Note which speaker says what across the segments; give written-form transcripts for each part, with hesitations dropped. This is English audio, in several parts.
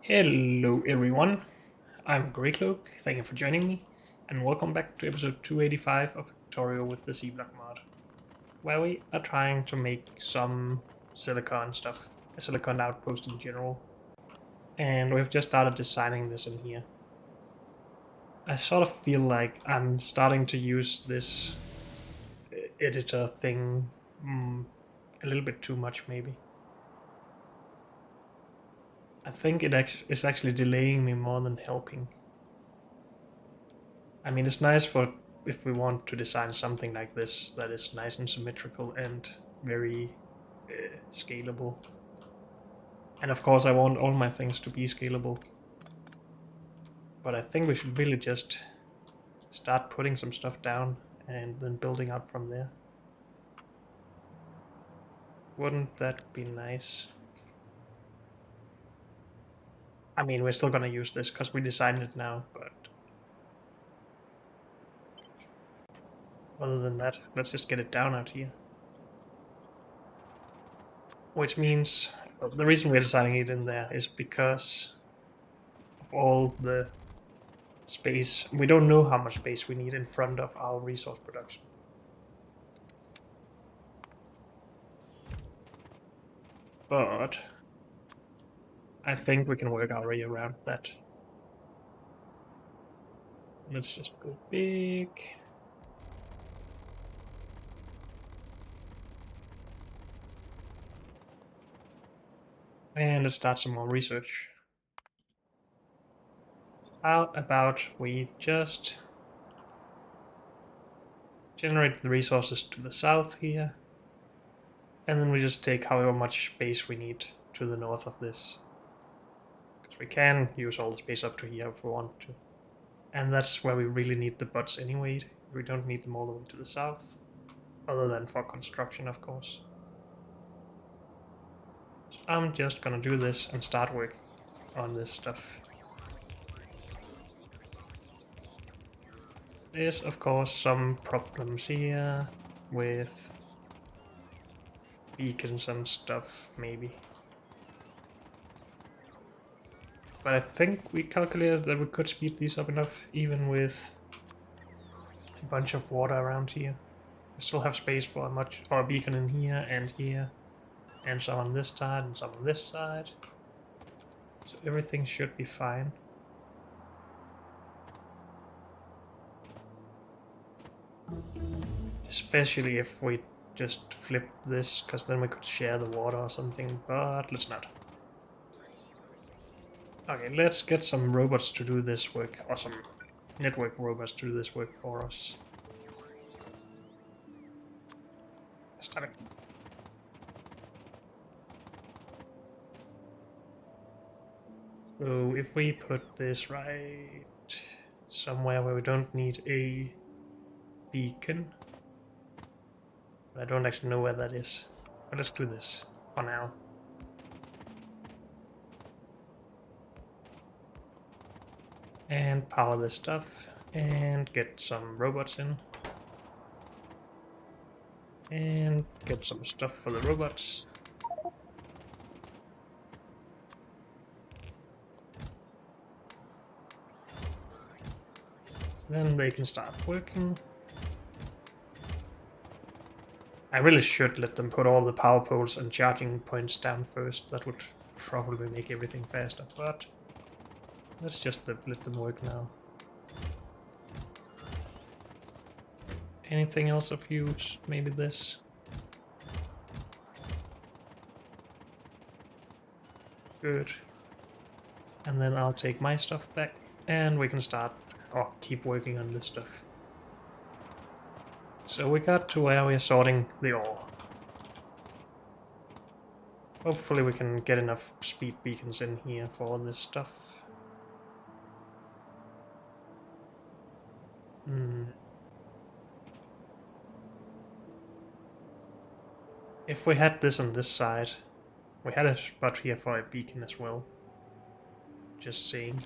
Speaker 1: Hello everyone, I'm Greycloak, thank you for joining me, and welcome back to episode 285 of Factorio with the C-Block mod, where we are trying to make some silicon stuff, a silicon outpost in general, and we've just started designing this in here. I sort of feel like I'm starting to use this editor thing a little bit too much maybe. I think it's actually delaying me more than helping. I mean, it's nice for if we want to design something like this that is nice and symmetrical and very scalable. And of course, I want all my things to be scalable. But I think we should really just start putting some stuff down and then building out from there. Wouldn't that be nice? I mean, we're still gonna use this because we designed it now, but other than that, let's just get it down out here. Which means, the reason we're designing it in there is because of all the space. We don't know how much space we need in front of our resource production. But I think we can work our way around that. Let's just go big. And let's start some more research. How about we just generate the resources to the south here, and then we just take however much space we need to the north of this. Because we can use all the space up to here if we want to. And that's where we really need the bots anyway. We don't need them all the way to the south. Other than for construction, of course. So I'm just gonna do this and start working on this stuff. There's of course some problems here with beacons and stuff, maybe. But I think we calculated that we could speed these up enough, even with a bunch of water around here. We still have space for a beacon in here, and some on this side, and some on this side. So everything should be fine. Especially if we just flip this, because then we could share the water or something, but let's not. Okay, let's get some robots to do this work, or some network robots to do this work for us. Start it. So if we put this right somewhere where we don't need a beacon, I don't actually know where that is, but let's do this for now. And power this stuff and get some robots in. And get some stuff for the robots. Then they can start working. I really should let them put all the power poles and charging points down first. That would probably make everything faster, but let's just let them work now. Anything else of use? Maybe this? Good. And then I'll take my stuff back and we can start, or keep working on this stuff. So we got to where we're sorting the ore. Hopefully we can get enough speed beacons in here for this stuff. If we had this on this side, we had a spot here for a beacon as well. Just saying.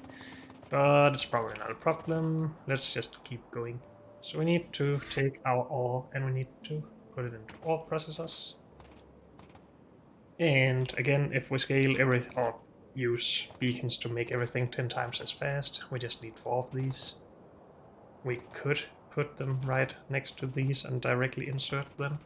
Speaker 1: But it's probably not a problem. Let's just keep going. So we need to take our ore and we need to put it into ore processors. And again, if we scale everything, or use beacons to make everything 10 times as fast. We just need 4 of these. We could put them right next to these and directly insert them.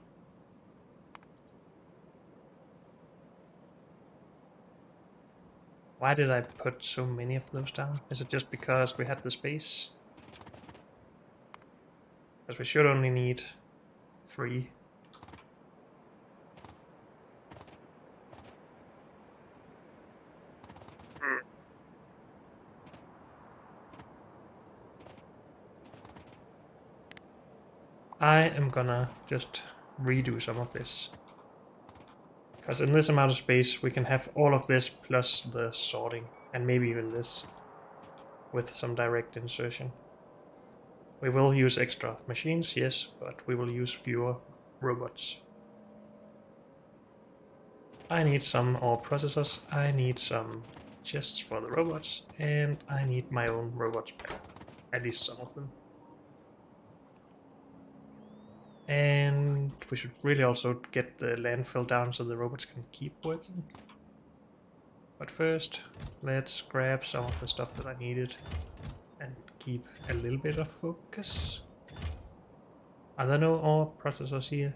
Speaker 1: Why did I put so many of those down? Is it just because we had the space? Because we should only need 3. I am gonna just redo some of this. Because in this amount of space we can have all of this plus the sorting, and maybe even this, with some direct insertion. We will use extra machines, yes, but we will use fewer robots. I need some ore processors, I need some chests for the robots, and I need my own robots back. At least some of them. And we should really also get the landfill down so the robots can keep working. But first, let's grab some of the stuff that I needed and keep a little bit of focus. Are there no ore processors here?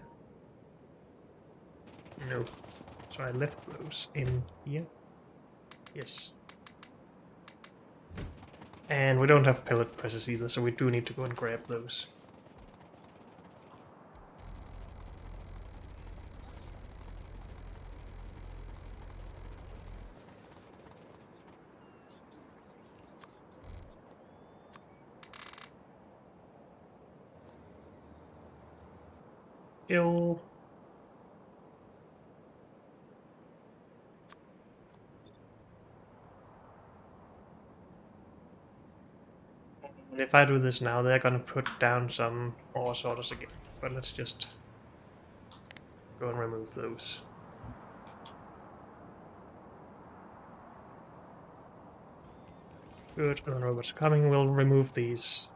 Speaker 1: No. So I left those in here. Yes. And we don't have pellet presses either, so we do need to go and grab those. Kill. And if I do this now, they're gonna put down some ore sorters again. But let's just go and remove those. Good, the robots are coming. We'll remove these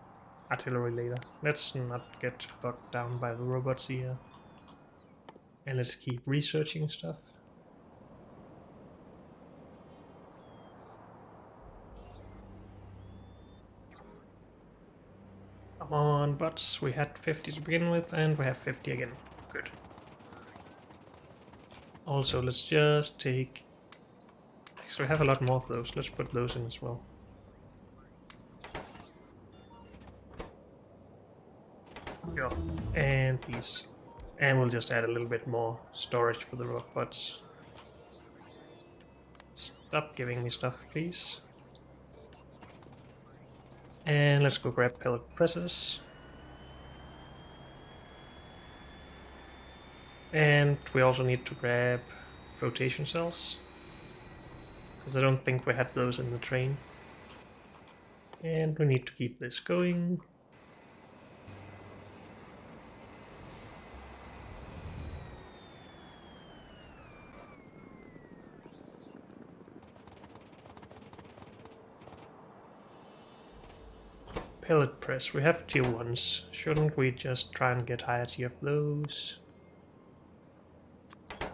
Speaker 1: artillery later. Let's not get bogged down by the robots here. And let's keep researching stuff. Come on, bots. We had 50 to begin with, and we have 50 again. Good. Also, let's just take... Actually, we have a lot more of those. Let's put those in as well. Yeah. And these. And we'll just add a little bit more storage for the robots. Stop giving me stuff, please. And let's go grab pellet presses. And we also need to grab flotation cells, because I don't think we had those in the train. And we need to keep this going. Pellet press, we have tier 1s. Shouldn't we just try and get higher tier of those?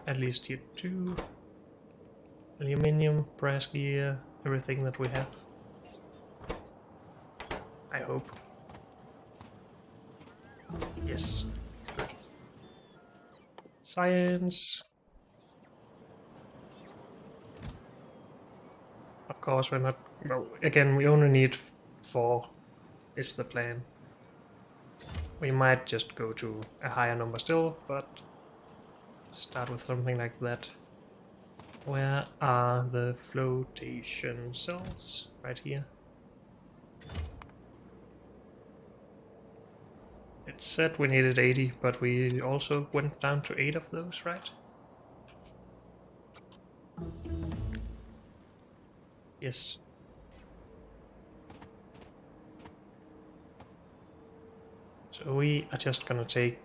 Speaker 1: At least tier 2. Aluminium, brass gear, everything that we have. I hope. Yes. Good. Science. Of course we're not... Well, again, we only need 4. Is the plan. We might just go to a higher number still, but start with something like that. Where are the flotation cells? Right here. It said we needed 80, but we also went down to 8 of those, right? Yes. So we are just gonna take...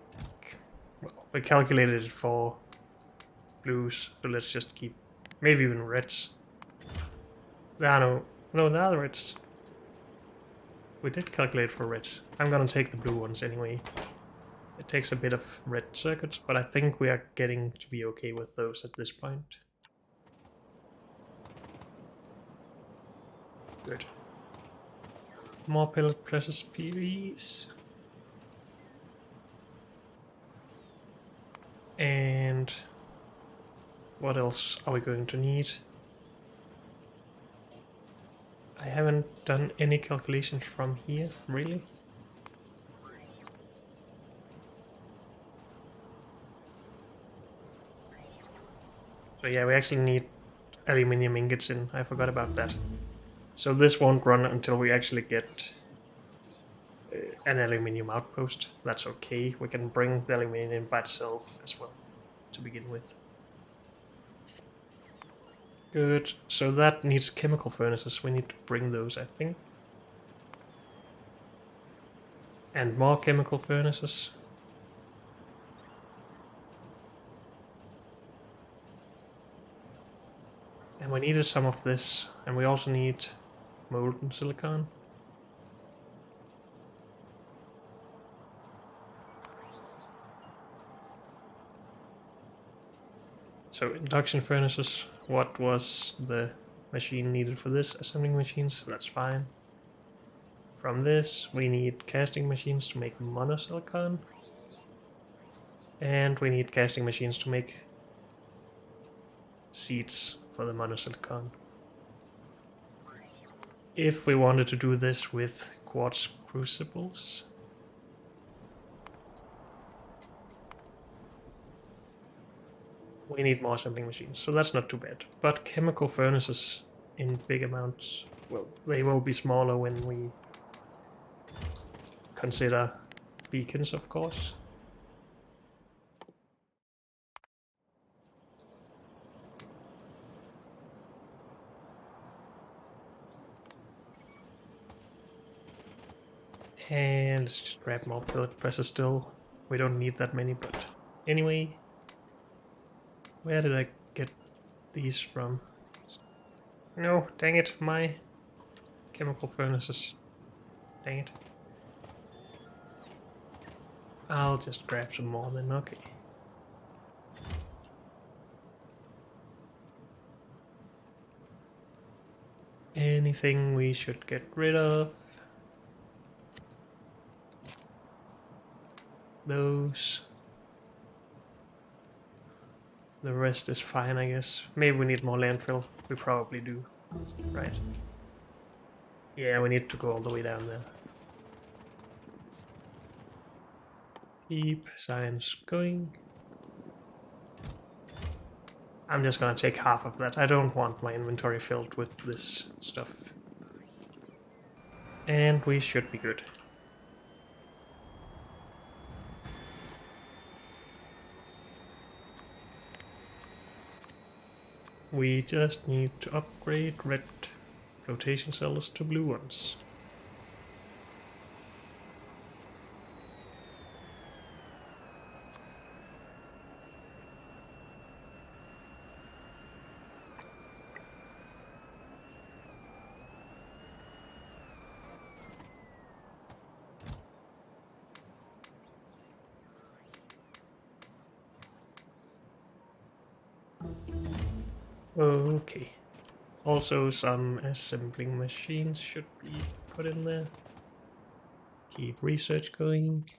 Speaker 1: Well, we calculated it for blues, so let's just keep... Maybe even reds. There are no, there are reds. We did calculate for reds. I'm gonna take the blue ones anyway. It takes a bit of red circuits, but I think we are getting to be okay with those at this point. Good. More pellet presses, please. And what else are we going to need? I haven't done any calculations from here, really. So yeah, we actually need aluminium ingots in. I forgot about that. So this won't run until we actually get an aluminium outpost. That's okay. We can bring the aluminium by itself as well to begin with. Good. So that needs chemical furnaces. We need to bring those, I think. And more chemical furnaces. And we needed some of this. And we also need molten silicon. So induction furnaces, what was the machine needed for this? Assembling machines, that's fine. From this, we need casting machines to make monosilicon. And we need casting machines to make seeds for the monosilicon. If we wanted to do this with quartz crucibles, we need more assembling machines, so that's not too bad. But chemical furnaces in big amounts, well, they will be smaller when we consider beacons, of course. And let's just grab more pellet presses still. We don't need that many, but anyway. Where did I get these from? No, dang it, my chemical furnaces. Dang it. I'll just grab some more then, okay. Anything we should get rid of? Those. The rest is fine, I guess. Maybe we need more landfill. We probably do. Right. Yeah, we need to go all the way down there. Keep science going. I'm just gonna take half of that. I don't want my inventory filled with this stuff. And we should be good. We just need to upgrade red flotation cells to blue ones. Okay. Also, some assembling machines should be put in there. Keep research going.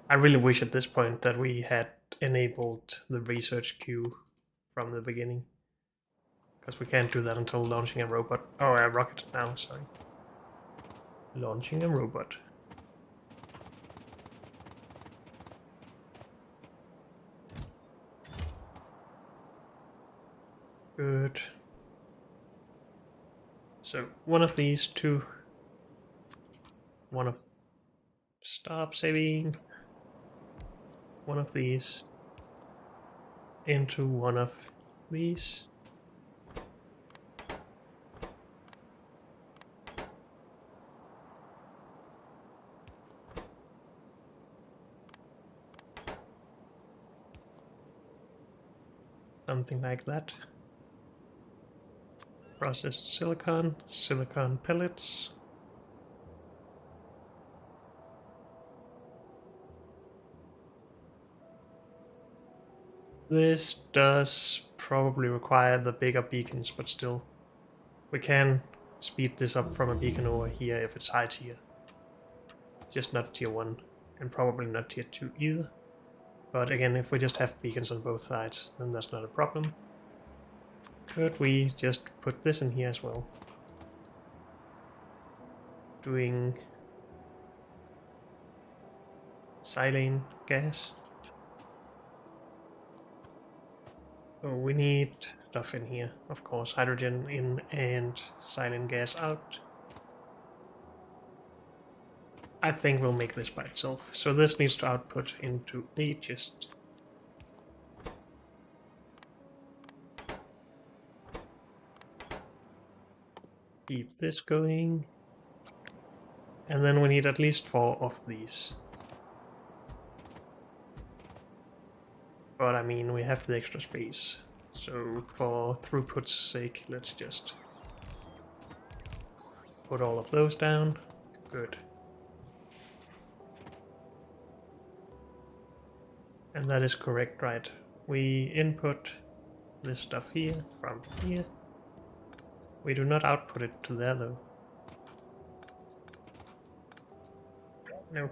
Speaker 1: I really wish at this point that we had enabled the research queue from the beginning. Because we can't do that until launching a robot. Oh, a rocket now, sorry. Launching a robot. Good. So, one of these two. One of... Stop saving. One of these. Into one of these. Something like that. Processed silicon, silicon pellets. This does probably require the bigger beacons, but still. We can speed this up from a beacon over here if it's high tier. Just not tier 1, and probably not tier 2 either. But again, if we just have beacons on both sides, then that's not a problem. Could we just put this in here as well? Doing silane gas. Oh, we need stuff in here, of course. Hydrogen in and silane gas out. I think we'll make this by itself. So this needs to output into a chest. Keep this going. And then we need at least 4 of these. But I mean, we have the extra space. So for throughput's sake, let's just put all of those down. Good. And that is correct, right? We input this stuff here from here. We do not output it to there though. No.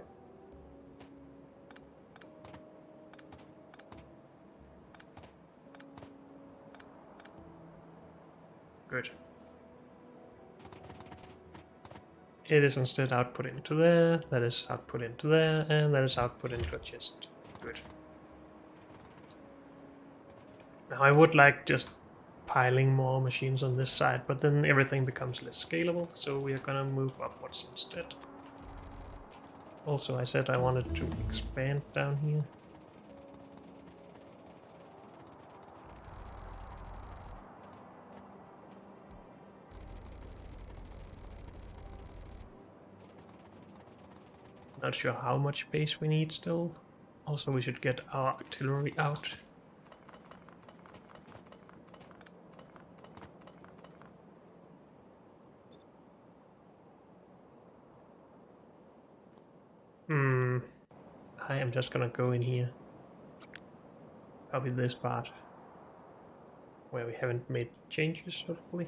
Speaker 1: Good. It is instead output into there, that is output into there, and that is output into a chest. Good. Now I would like just piling more machines on this side, but then everything becomes less scalable, so we are gonna move upwards instead. Also, I said I wanted to expand down here. Not sure how much space we need still. Also, we should get our artillery out. I am just gonna go in here. Copy this part. Where we haven't made changes, hopefully.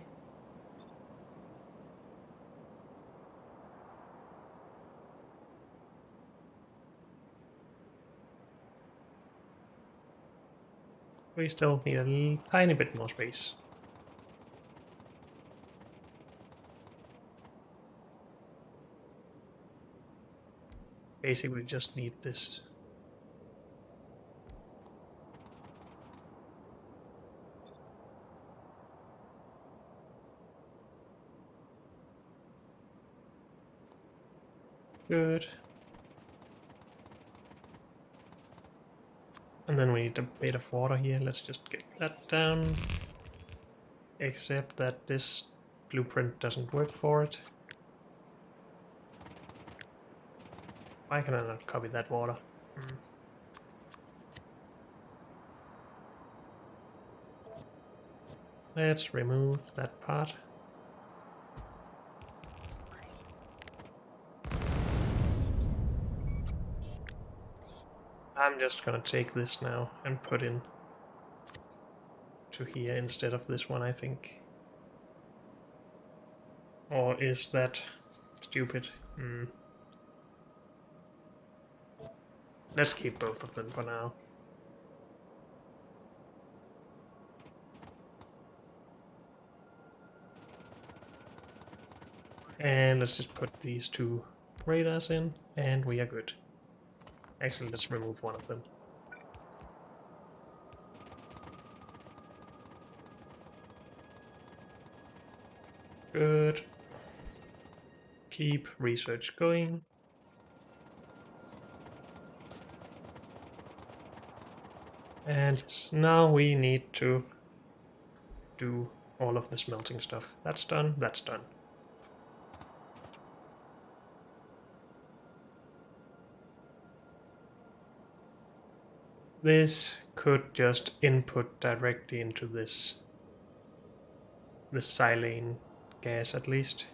Speaker 1: We still need a tiny bit more space. Basically just need this. Good. And then we need a bit of water here. Let's just get that down. Except that this blueprint doesn't work for it. Why can I not copy that water? Let's remove that part. I'm just gonna take this now and put in to here instead of this one, I think. Or is that stupid? Let's keep both of them for now. And let's just put these 2 radars in, and we are good. Actually, let's remove one of them. Good. Keep research going. And now we need to do all of the smelting stuff. That's done, that's done. This could just input directly into this silane gas at least.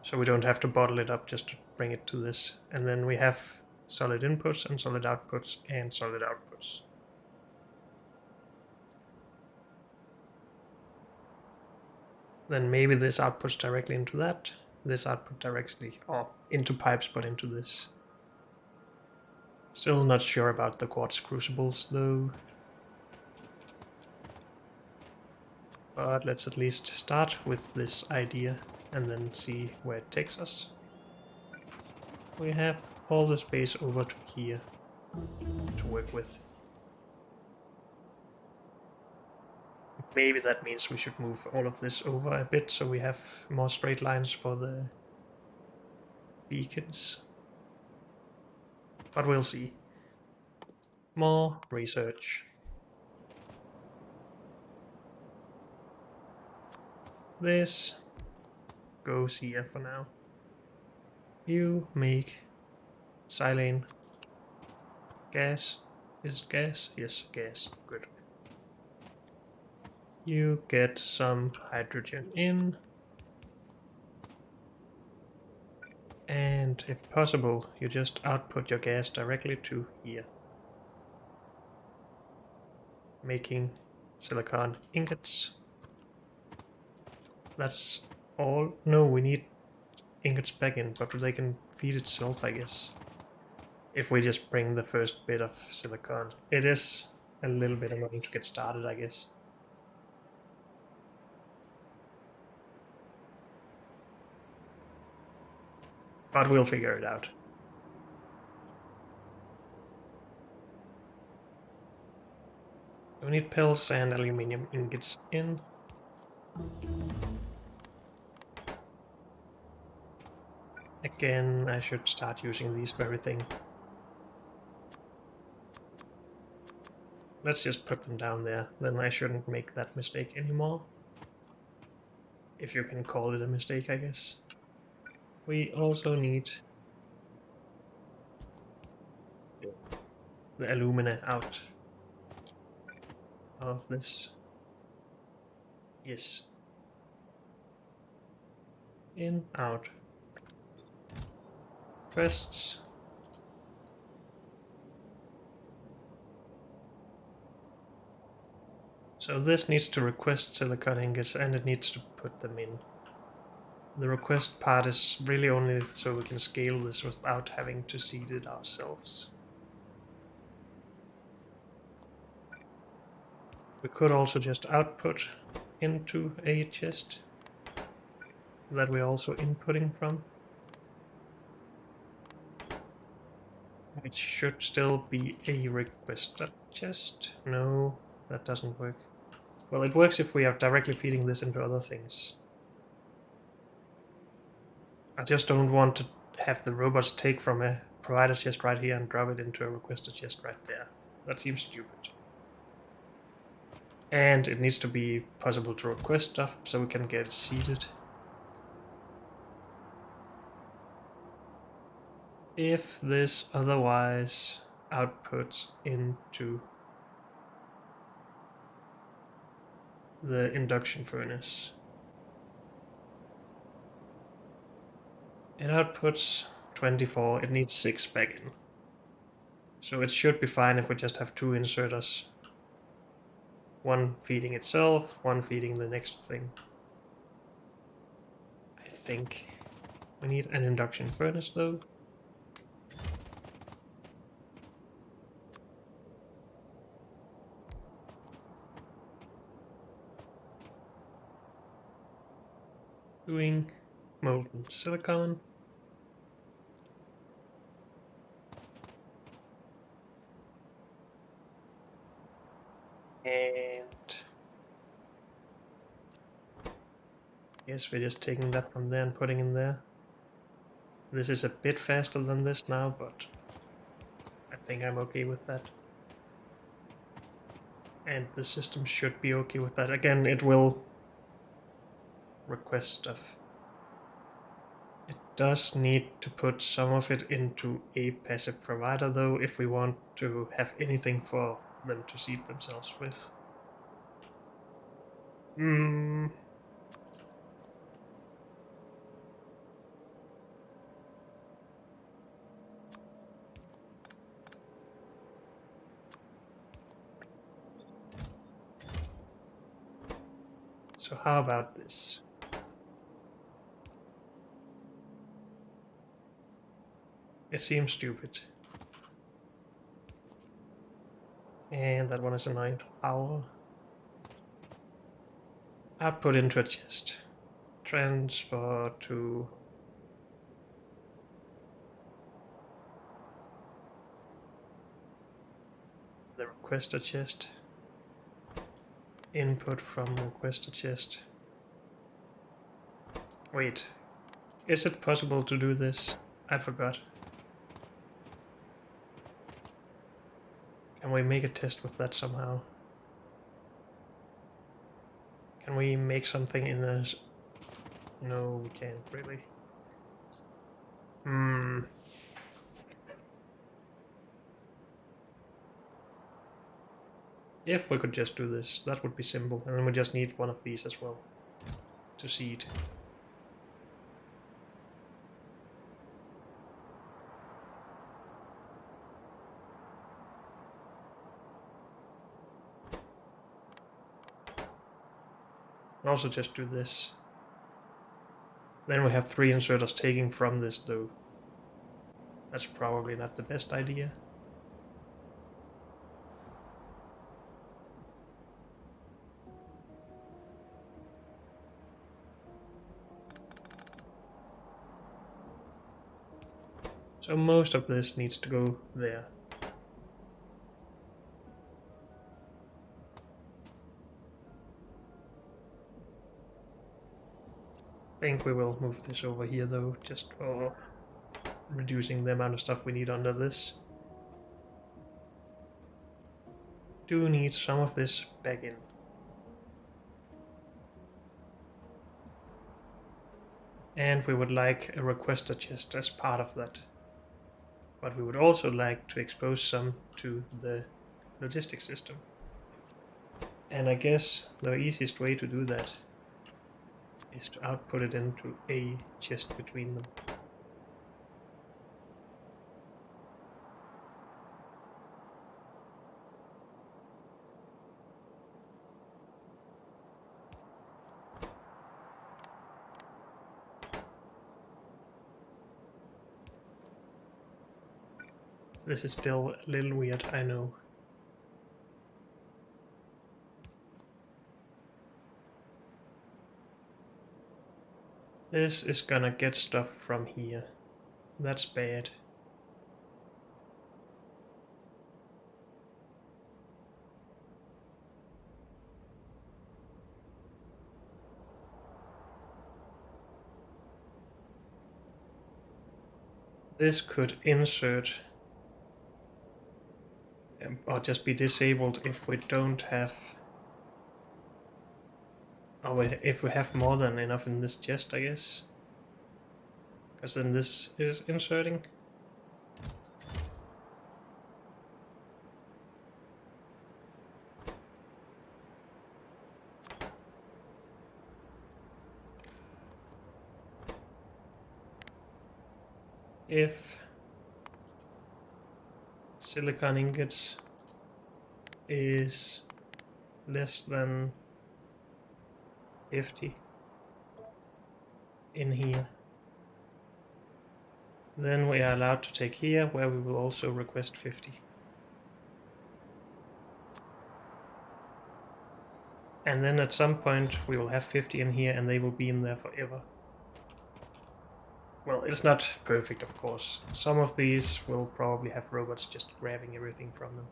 Speaker 1: So we don't have to bottle it up just to bring it to this. And then we have solid inputs and solid outputs and solid outputs. then maybe this outputs directly into that. This output directly, or into pipes, but into this. Still not sure about the quartz crucibles though. But let's at least start with this idea and then see where it takes us. We have all the space over to here to work with. Maybe that means we should move all of this over a bit so we have more straight lines for the beacons. But we'll see. More research. This goes here for now. You make silane gas. Is it gas? Yes, gas. Good. You get some hydrogen in. And if possible, you just output your gas directly to here. Making silicon ingots. That's all. No, we need ingots back in, but they can feed itself, I guess. If we just bring the first bit of silicon. It is a little bit annoying to get started, I guess. But we'll figure it out. We need pellets and aluminium ingots in. Again, I should start using these for everything. Let's just put them down there, then I shouldn't make that mistake anymore. If you can call it a mistake, I guess. We also need the alumina out of this. Yes. In, out. Rests. So this needs to request silicon ingots and it needs to put them in. The request part is really only so we can scale this without having to seed it ourselves. We could also just output into a chest that we're also inputting from. It should still be a requester chest. No, that doesn't work. Well, it works if we are directly feeding this into other things. I just don't want to have the robots take from a provider chest right here and drop it into a requester chest right there. That seems stupid. And it needs to be possible to request stuff so we can get it seeded. If this otherwise outputs into the induction furnace. It outputs 24, it needs 6 back in. So it should be fine if we just have 2 inserters. One feeding itself, one feeding the next thing. I think we need an induction furnace though. Doing molten silicon. And yes, we're just taking that from there and putting in there. This is a bit faster than this now, but I think I'm okay with that. And the system should be okay with that. Again, it will request stuff. It does need to put some of it into a passive provider though, if we want to have anything for them to seed themselves with. So how about this? It seems stupid. And that one is a 9 power. Output into a chest. Transfer to the requester chest. Input from requester chest. Wait, is it possible to do this? I forgot. Can we make a test with that somehow? Can we make something in a... No, we can't really. If we could just do this, that would be simple. And then we just need one of these as well to seed. And also just do this. Then we have 3 inserters taking from this though. That's probably not the best idea. So most of this needs to go there. I think we will move this over here though, just for reducing the amount of stuff we need under this. Do need some of this back in. And we would like a requester chest as part of that. But we would also like to expose some to the logistics system. And I guess the easiest way to do that is to output it into a chest between them. This is still a little weird, I know. This is gonna get stuff from here. That's bad. This could insert or just be disabled if we don't have, or if we have more than enough in this chest, I guess. Because then this is inserting. If silicon ingots is less than 50 in here, then we are allowed to take here, where we will also request 50. And then at some point we will have 50 in here and they will be in there forever. Well, it's not perfect, of course. Some of these will probably have robots just grabbing everything from them.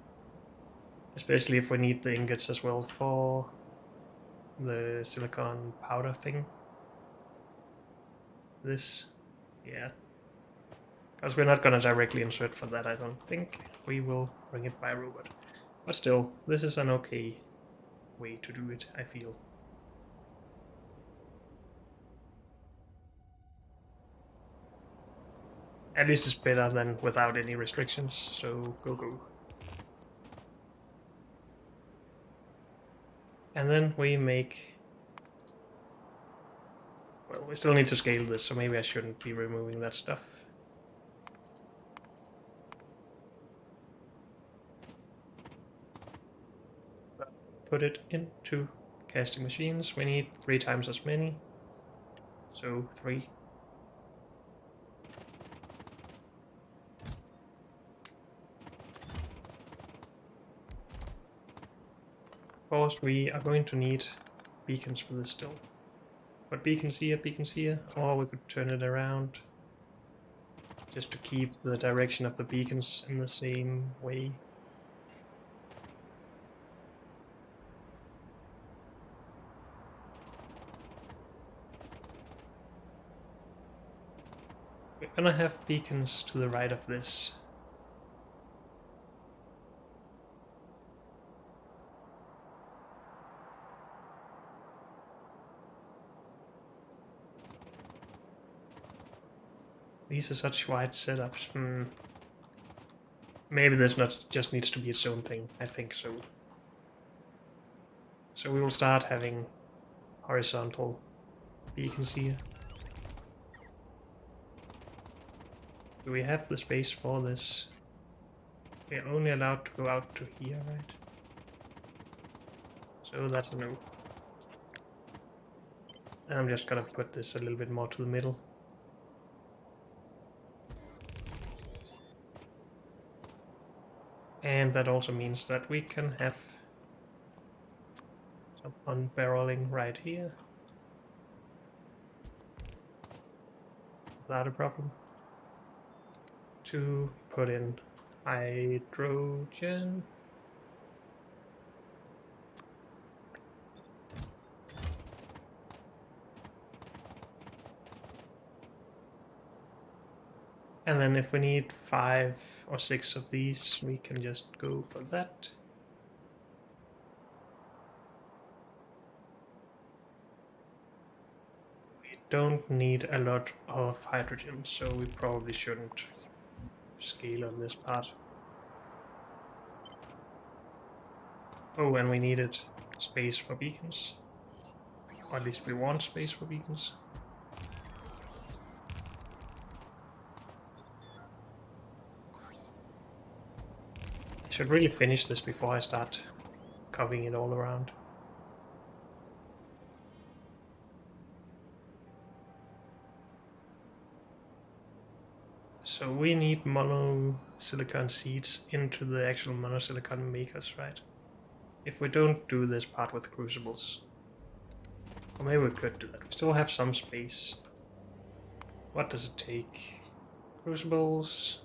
Speaker 1: Especially if we need the ingots as well for the silicon powder thing. This, yeah. Because we're not gonna directly insert for that, I don't think. We will bring it by robot. But still, this is an okay way to do it, I feel. At least it's better than without any restrictions, so go. And then we make... Well, we still need to scale this, so maybe I shouldn't be removing that stuff. Put it into casting machines. We need 3 times as many. So 3. course, we are going to need beacons for this still. But beacons here, or we could turn it around just to keep the direction of the beacons in the same way. We're gonna have beacons to the right of this. These are such wide setups. Maybe this not just needs to be its own thing. I think so. So we will start having horizontal beacons here. Do we have the space for this? We're only allowed to go out to here, right? So that's a no. And I'm just gonna put this a little bit more to the middle. And that also means that we can have some unbarreling right here. Without a problem. To put in hydrogen. And then if we need 5 or 6 of these, we can just go for that. We don't need a lot of hydrogen, so we probably shouldn't scale on this part. Oh, and we needed space for beacons. Or at least we want space for beacons. I should really finish this before I start covering it all around. So we need monosilicon seeds into the actual monosilicon makers, right? If we don't do this part with crucibles. Or maybe we could do that. We still have some space. What does it take? Crucibles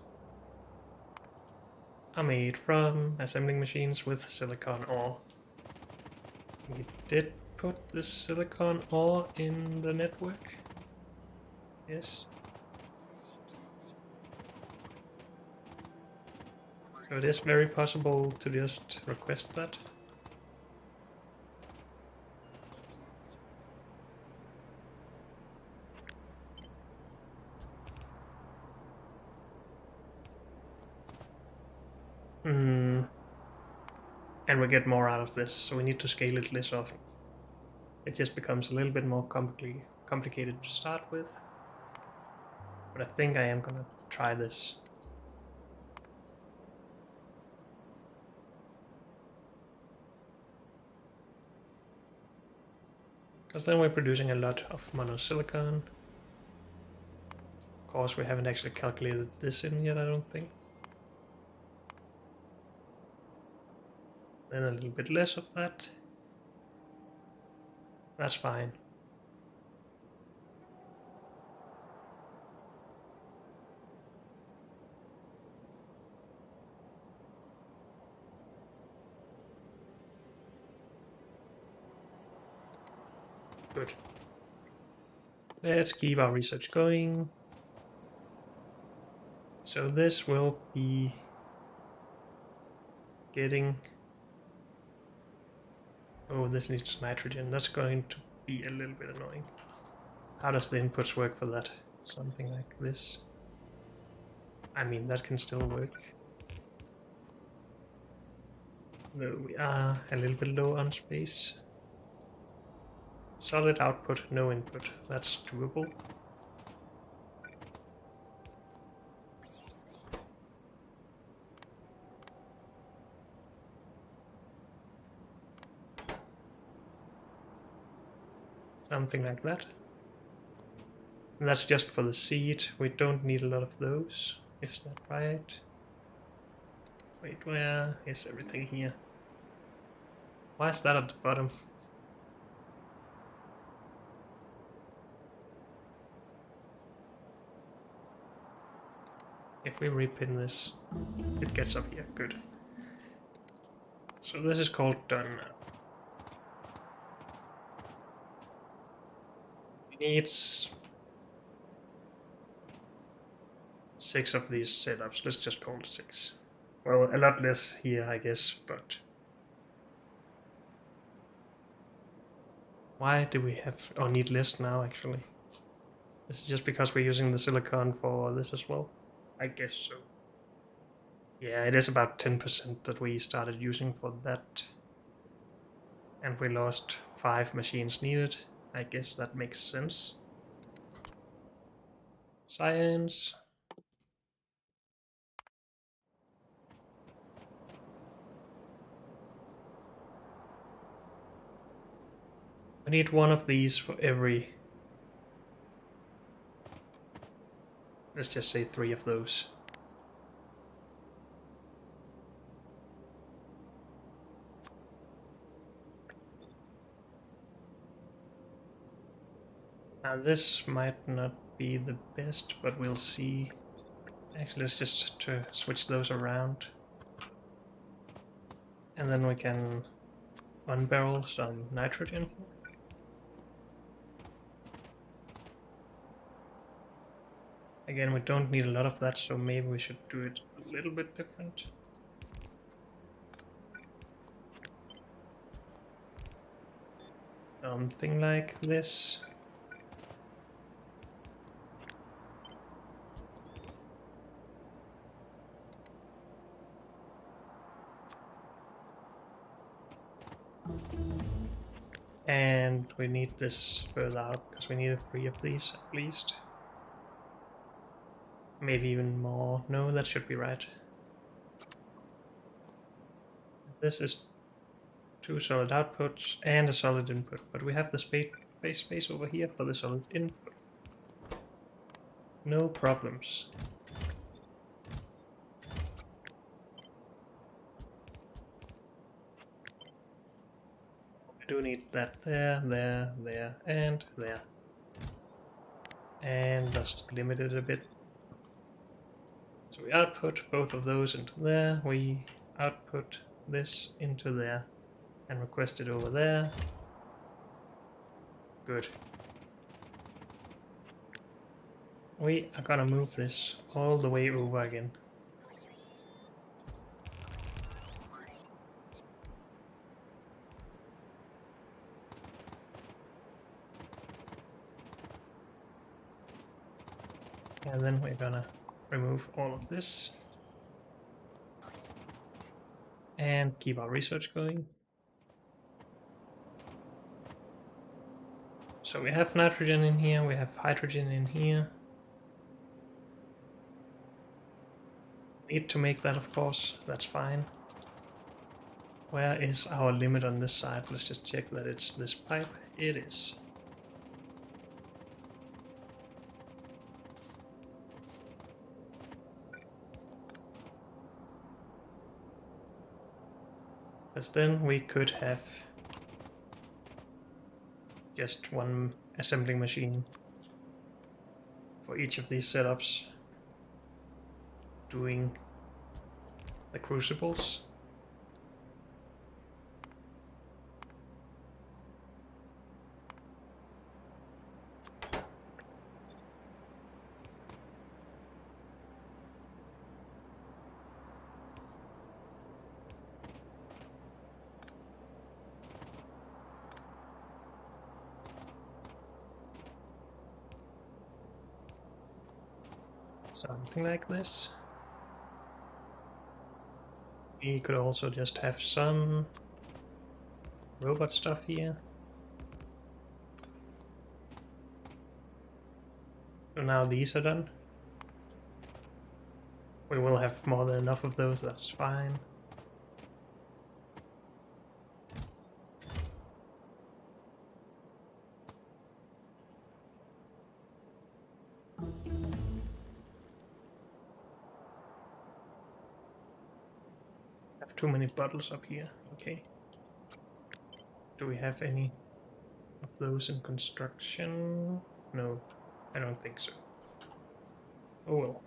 Speaker 1: are made from assembling machines with silicon ore. We did put the silicon ore in the network. Yes. So it is very possible to just request that. And we get more out of this, so we need to scale it less often. It just becomes a little bit more complicated to start with. But I think I am gonna try this. Because then we're producing a lot of monosilicon. Of course, we haven't actually calculated this in yet, I don't think. Then a little bit less of that. That's fine. Good. Let's keep our research going. So this will be getting... Oh, this needs nitrogen. That's going to be a little bit annoying. How does the inputs work for that? Something like this. I mean, that can still work. No, we are a little bit low on space. Solid output, no input. That's doable. Something like that. And that's just for the seed. We don't need a lot of those. Is that right? Wait, where is everything here? Why is that at the bottom? If we repin this, it gets up here. Good. So this is called done now. It needs 6 of these setups. Let's just call it 6. Well, a lot less here, I guess, but why do we have need less now, actually? Is it just because we're using the silicon for this as well? I guess so. Yeah, it is about 10% that we started using for that. And we lost 5 machines needed. I guess that makes sense. Science. I need 1 of these for every... Let's just say 3 of those. Now this might not be the best, but we'll see. Actually, let's just switch those around. And then we can unbarrel some nitrogen. Again, we don't need a lot of that, so maybe we should do it a little bit different. Something like this. And we need this further out, because we needed 3 of these at least. Maybe even more. No, that should be right. This is 2 solid outputs and a solid input, but we have the space over here for the solid input. No problems. We do need that there, there, there, and there. And just limit it a bit. So we output both of those into there, we output this into there, and request it over there. Good. We are gonna move this all the way over again. And then we're gonna remove all of this. And keep our research going. So we have nitrogen in here, we have hydrogen in here. Need to make that, of course, that's fine. Where is our limit on this side? Let's just check that it's this pipe. It is. Because then we could have just 1 assembling machine for each of these setups doing the crucibles. Something like this. We could also just have some robot stuff here. So now these are done. We will have more than enough of those, that's fine. Have too many bottles up here, okay. Do we have any of those in construction? No, I don't think so. Oh well.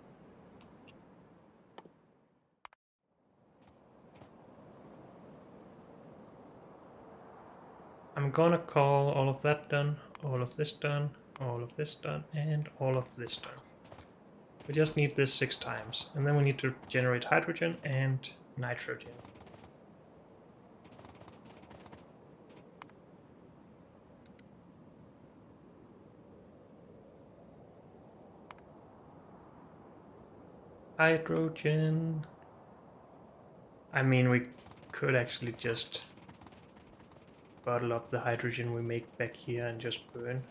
Speaker 1: I'm gonna call all of that done, all of this done, all of this done, and all of this done. We just need this 6 times, and then we need to generate hydrogen and nitrogen. Hydrogen. I mean, we could actually just bottle up the hydrogen we make back here and just burn.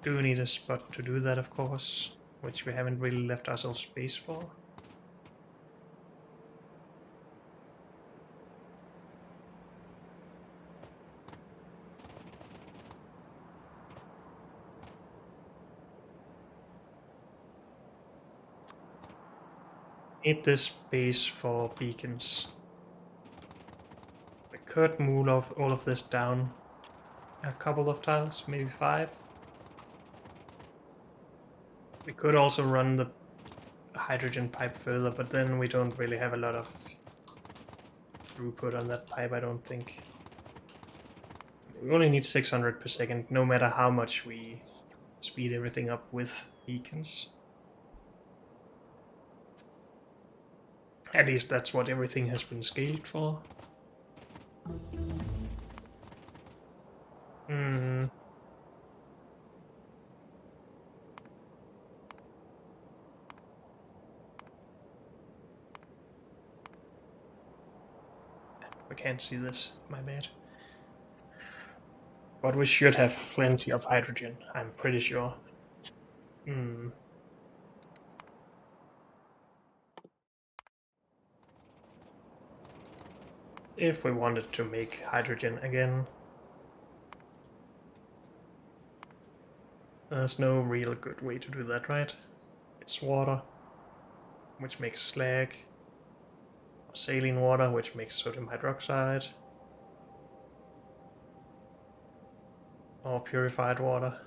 Speaker 1: Do need a spot to do that, of course, which we haven't really left ourselves space for. Need this space for beacons. We could move all of this down a couple of tiles, maybe 5. We could also run the hydrogen pipe further, but then we don't really have a lot of throughput on that pipe, I don't think. We only need 600 per second, no matter how much we speed everything up with beacons. At least that's what everything has been scaled for. We can't see this, my bad. But we should have plenty of hydrogen, I'm pretty sure. If we wanted to make hydrogen again. There's no real good way to do that, right? It's water, which makes slag. Or saline water, which makes sodium hydroxide. Or purified water,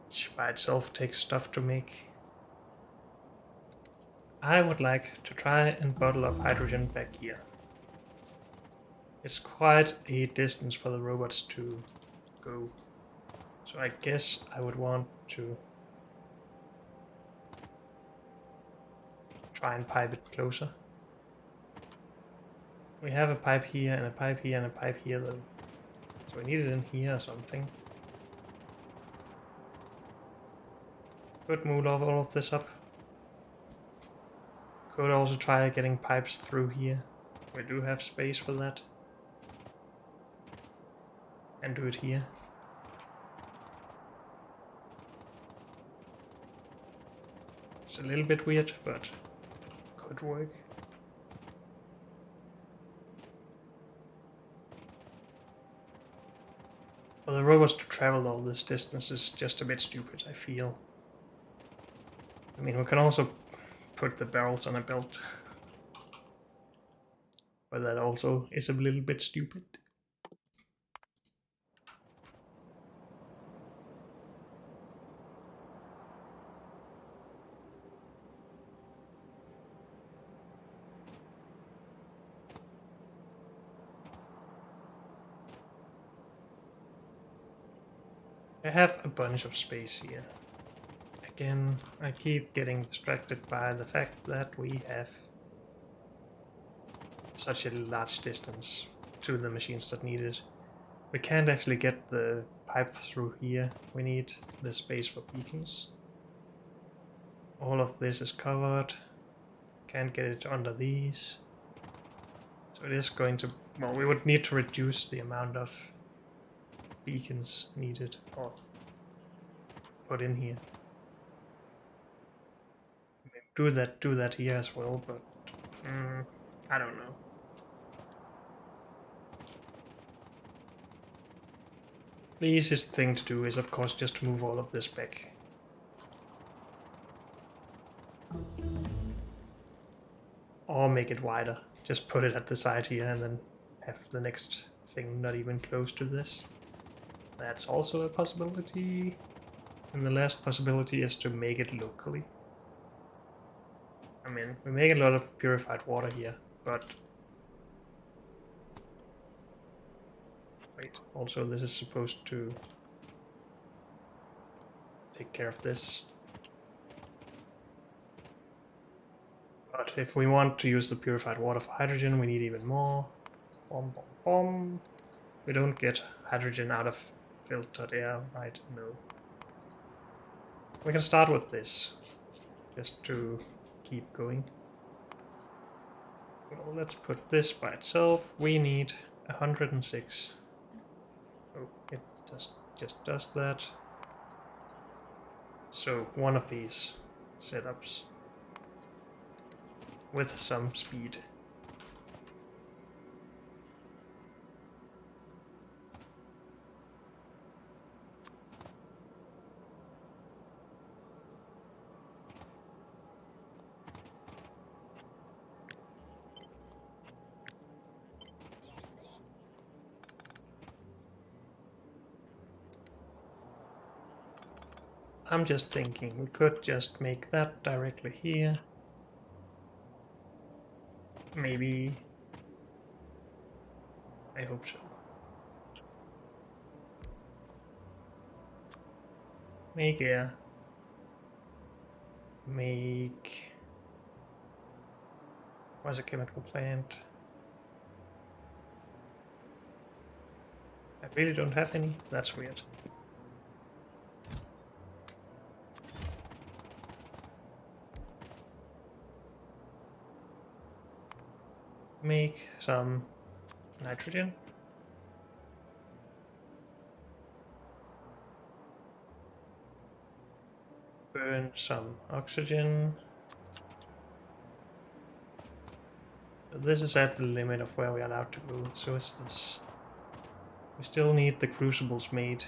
Speaker 1: which by itself takes stuff to make. I would like to try and bottle up hydrogen back here. It's quite a distance for the robots to go. So I guess I would want to try and pipe it closer. We have a pipe here and a pipe here and a pipe here though. So we need it in here or something. Could move all of this up. Could also try getting pipes through here. We do have space for that. And do it here. It's a little bit weird, but could work. For the robots to travel all this distance is just a bit stupid, I feel. I mean, we can also put the barrels on a belt. But that also is a little bit stupid. I have a bunch of space here. Again, I keep getting distracted by the fact that we have such a large distance to the machines that need it. We can't actually get the pipe through here. We need the space for beacons. All of this is covered. Can't get it under these. So it is going to... Well, we would need to reduce the amount of beacons needed or put in here. Do that here as well, but I don't know. The easiest thing to do is, of course, just move all of this back. Or make it wider. Just put it at the side here and then have the next thing not even close to this. That's also a possibility. And the last possibility is to make it locally. I mean, we make a lot of purified water here, but... Wait, also this is supposed to take care of this. But if we want to use the purified water for hydrogen, we need even more. Bomb, bomb, bomb. We don't get hydrogen out of filtered air, right? No. We can start with this, just to keep going. Well, let's put this by itself. We need 106. Oh, it just does that. So one of these setups with some speed. I'm just thinking we could just make that directly here. Maybe. I hope so. Make air. Make... What's a chemical plant? I really don't have any. That's weird. Make some nitrogen. Burn some oxygen. This is at the limit of where we are allowed to go. So is this. We still need the crucibles made.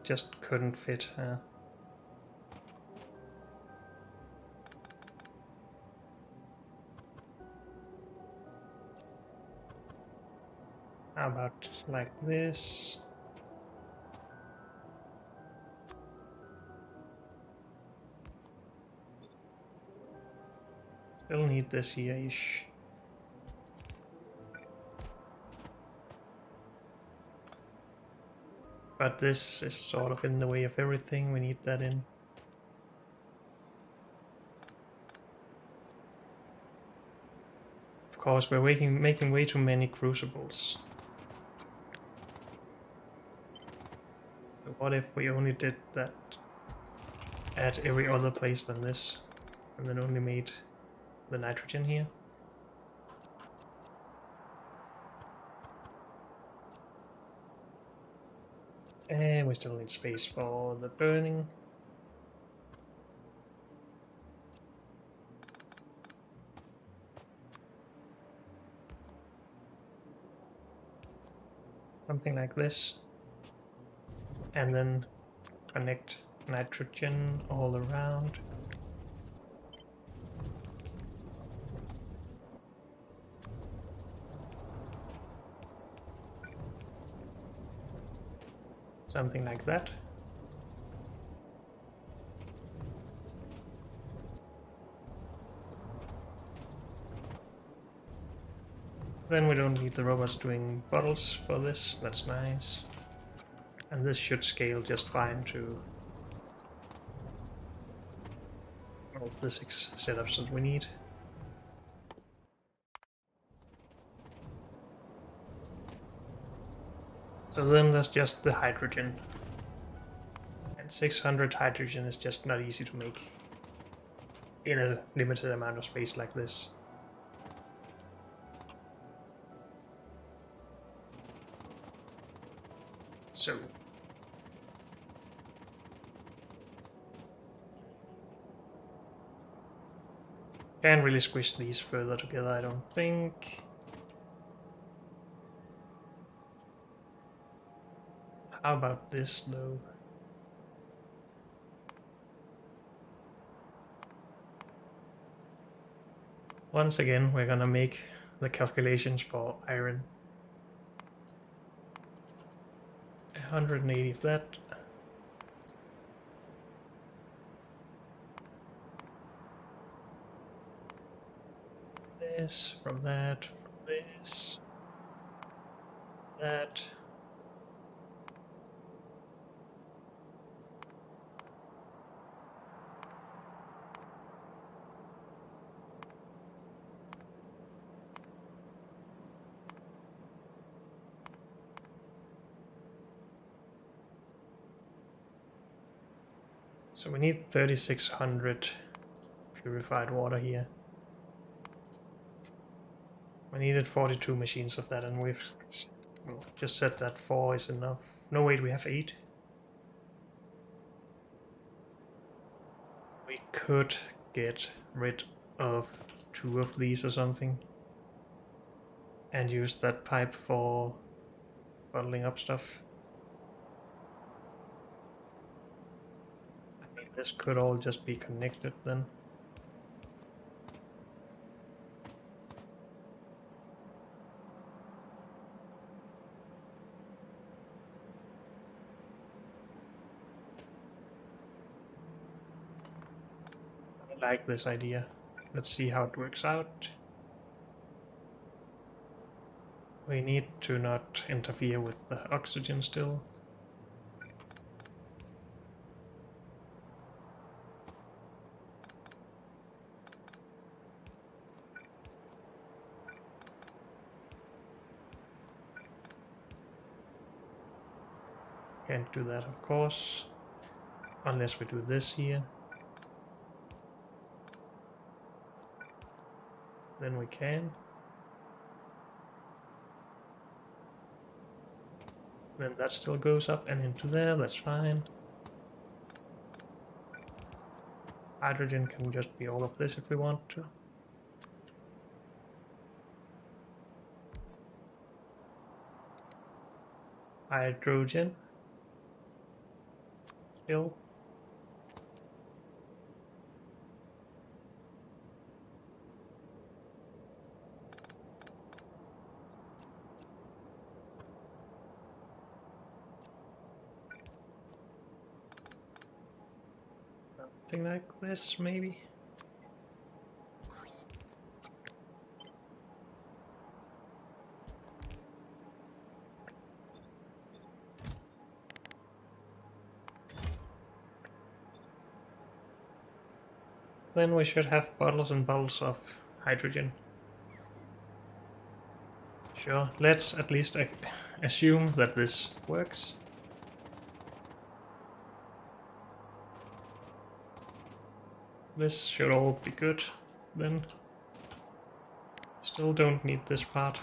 Speaker 1: Just couldn't fit. How about like this? Still need this here-ish. But this is sort of in the way of everything. We need that in. Of course, we're making way too many crucibles. So what if we only did that at every other place than this, and then only made the nitrogen here? And we still need space for the burning. Something like this. And then connect nitrogen all around. Something like that. Then we don't need the robots doing bottles for this, that's nice. And this should scale just fine to all the 6 setups that we need. So then there's just the hydrogen. And 600 hydrogen is just not easy to make in a limited amount of space like this. So. Can't really squish these further together, I don't think. How about this, though? Once again, we're gonna make the calculations for iron. 180 flat. This, from that, from this, that. So we need 3600 purified water here. We needed 42 machines of that, and we've just said that 4 is enough. No, wait, we have 8. We could get rid of 2 of these or something and use that pipe for bottling up stuff. I mean, this could all just be connected then. I like this idea. Let's see how it works out. We need to not interfere with the oxygen still. Can't do that, of course, unless we do this here. Then we can. Then that still goes up and into there, that's fine. Hydrogen can just be all of this if we want to. Hydrogen. Still. Something like this, maybe. Then we should have bottles and bottles of hydrogen. Sure, let's at least assume that this works. This should all be good, then. Still don't need this part.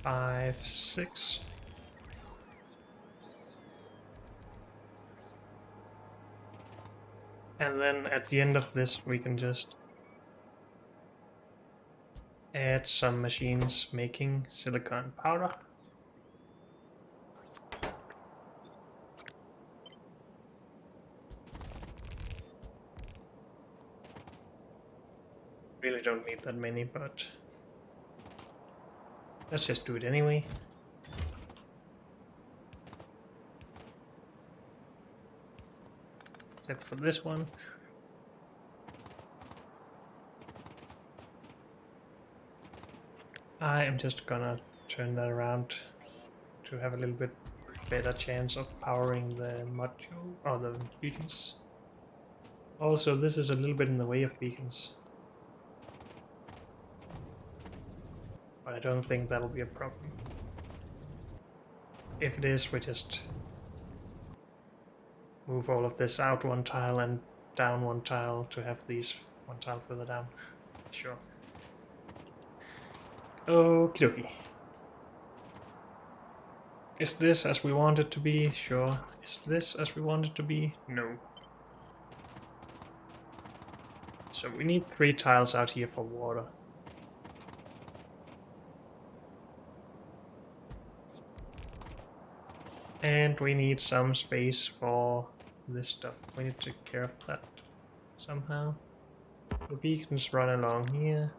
Speaker 1: Five, 6. And then at the end of this we can just add some machines making silicon powder. Really don't need that many, but let's just do it anyway. Except for this one. I am just gonna turn that around to have a little bit better chance of powering the module or the beacons. Also, this is a little bit in the way of beacons. But I don't think that'll be a problem. If it is, we just move all of this out one tile and down one tile to have these one tile further down. Sure. Okie dokie. Is this as we want it to be? Sure. Is this as we want it to be? No. So we need 3 tiles out here for water. And we need some space for this stuff. We need to take care of that somehow. The beacons run along here.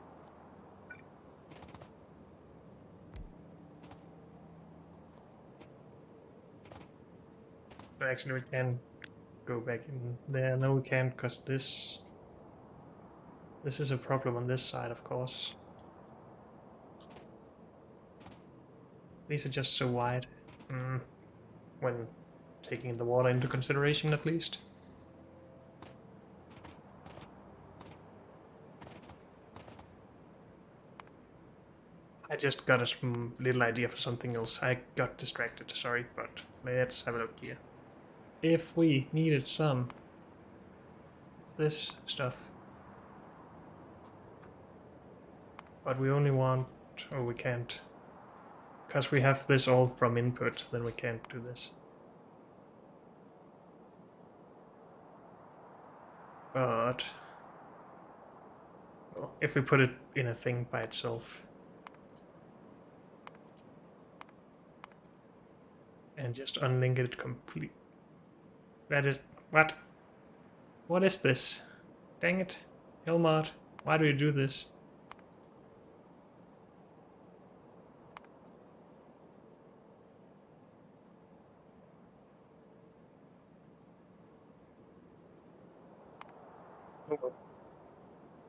Speaker 1: But actually we can go back in there. No, we can't, because this is a problem on this side, of course. These are just so wide. When taking the water into consideration, at least. I just got a little idea for something else. I got distracted, sorry, but let's have a look here. If we needed some of this stuff, but we only want... oh, we can't. Because we have this all from input, then we can't do this. But... well, if we put it in a thing by itself... and just unlink it complete... that is... what? What is this? Dang it. Helmut, why do you do this?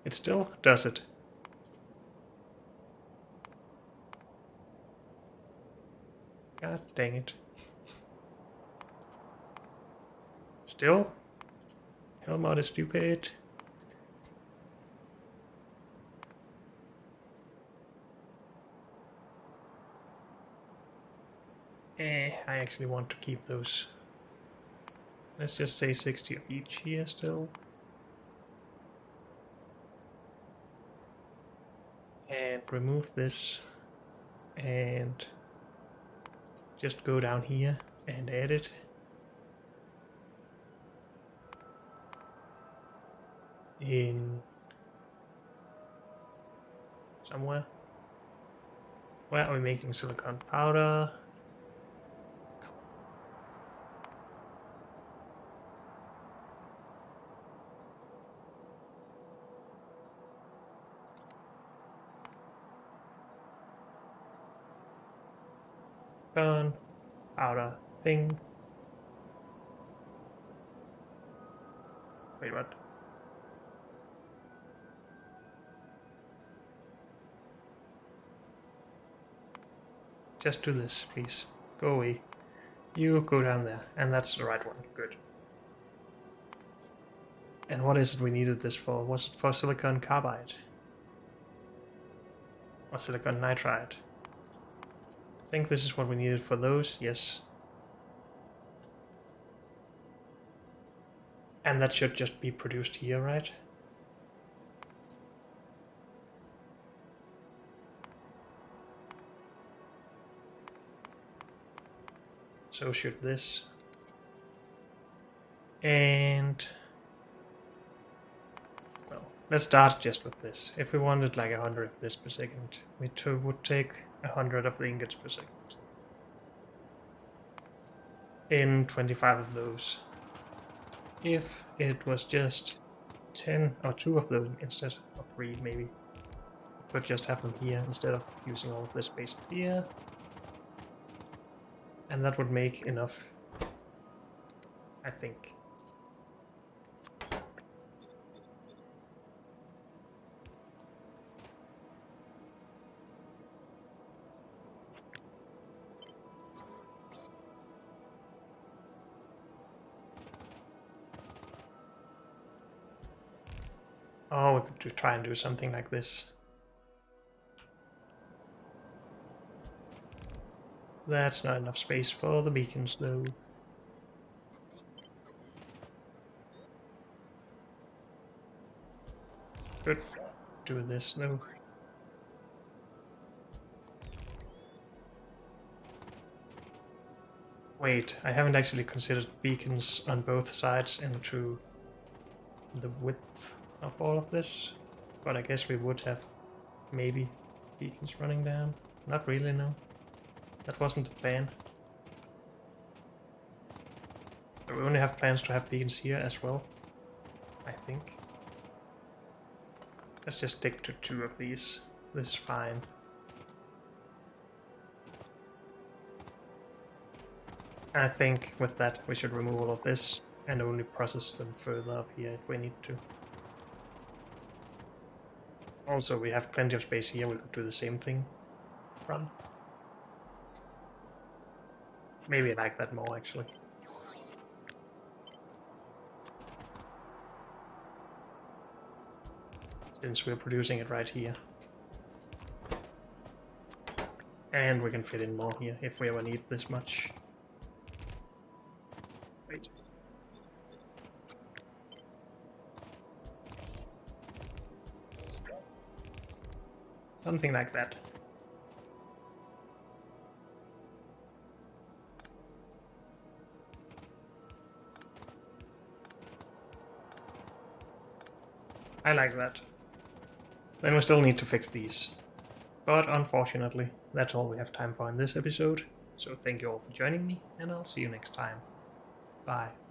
Speaker 1: It still does it. God dang it. Still? Helmut is stupid. I actually want to keep those. Let's just say 60 of each here still. And remove this. And just go down here and edit. In somewhere. Where are we making silicon powder? Silicon powder thing. Wait, what? Just do this, please. Go away. You go down there. And that's the right one. Good. And what is it we needed this for? Was it for silicon carbide? Or silicon nitride? I think this is what we needed for those. Yes. And that should just be produced here, right? So should this. And... well, let's start just with this. If we wanted like 100 of this per second, we would take 100 of the ingots per second. In 25 of those. If it was just 10 or 2 of them instead of 3 maybe, but just have them here instead of using all of this space here. And that would make enough, I think. Oh, we could try and do something like this. That's not enough space for the beacons, though. Could do this though. Wait, I haven't actually considered beacons on both sides into the width of all of this, but I guess we would have maybe beacons running down. Not really, no. That wasn't the plan. We only have plans to have beacons here as well, I think. Let's just stick to 2 of these. This is fine. And I think with that we should remove all of this and only process them further up here if we need to. Also, we have plenty of space here, we could do the same thing from. Maybe I like that more, actually. Since we're producing it right here. And we can fit in more here if we ever need this much. Wait. Something like that. I like that. Then we still need to fix these. But unfortunately, that's all we have time for in this episode. So thank you all for joining me, and I'll see you next time. Bye.